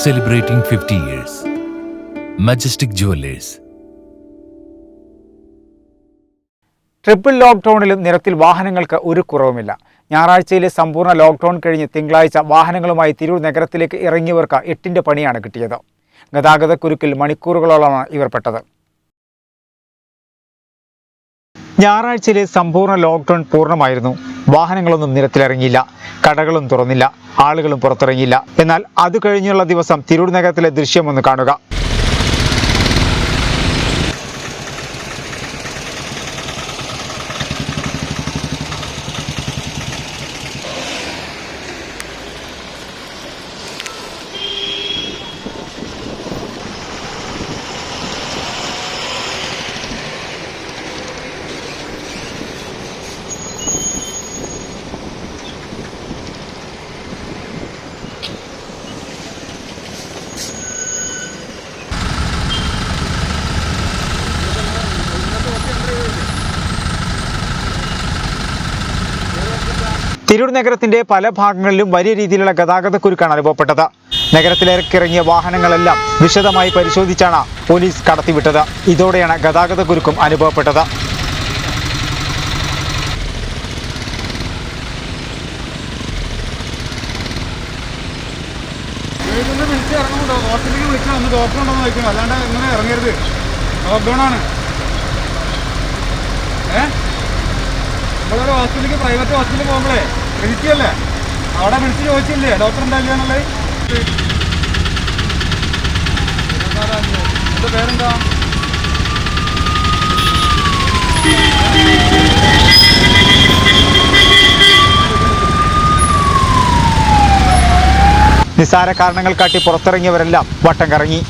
Celebrating 50 years. Majestic Jewelers. Triple ലോക്ക്ഡൌണിലും നിരത്തിൽ വാഹനങ്ങൾക്ക് ഒരു കുറവുമില്ല. ഞായറാഴ്ചയിലെ സമ്പൂർണ്ണ ലോക്ക്ഡൌൺ കഴിഞ്ഞ് തിങ്കളാഴ്ച വാഹനങ്ങളുമായി തിരൂർ നഗരത്തിലേക്ക് ഇറങ്ങിയവർക്ക് എട്ടിന്റെ പണിയാണ് കിട്ടിയത്. ഗതാഗതക്കുരുക്കിൽ മണിക്കൂറുകളോളമാണ് ഇവർ പെട്ടത്. ഞായറാഴ്ചയിലെ സമ്പൂർണ്ണ ലോക്ക്ഡൌൺ പൂർണ്ണമായിരുന്നു. വാഹനങ്ങളൊന്നും നിരത്തിലിറങ്ങിയില്ല, കടകളും തുറന്നില്ല, ആളുകളും പുറത്തിറങ്ങിയില്ല. എന്നാൽ അത് കഴിഞ്ഞുള്ള ദിവസം തിരൂർ നഗരത്തിലെ ദൃശ്യം ഒന്ന് കാണുക. തിരൂർ നഗരത്തിന്റെ പല ഭാഗങ്ങളിലും വലിയ രീതിയിലുള്ള ഗതാഗതക്കുരുക്കാണ് അനുഭവപ്പെട്ടത്. നഗരത്തിലിറക്കിറങ്ങിയ വാഹനങ്ങളെല്ലാം വിശദമായി പരിശോധിച്ചാണ് പോലീസ് കടത്തിവിട്ടത്. ഇതോടെയാണ് ഗതാഗതക്കുരുക്കും അനുഭവപ്പെട്ടത്. നമ്മളൊരു ഹോസ്പിറ്റലിലേക്ക് പ്രൈവറ്റ് ഹോസ്പിറ്റലിൽ പോകുമ്പോഴേ വിളിക്കല്ലേ, അവിടെ വിളിച്ച് ചോദിച്ചില്ലേ ഡോക്ടർ എന്താ ഇല്ലാന്നുള്ളത്. എൻ്റെ പേരെന്താ? നിസ്സാര കാരണങ്ങൾ കാട്ടി പുറത്തിറങ്ങിയവരെല്ലാം വട്ടം കറങ്ങി.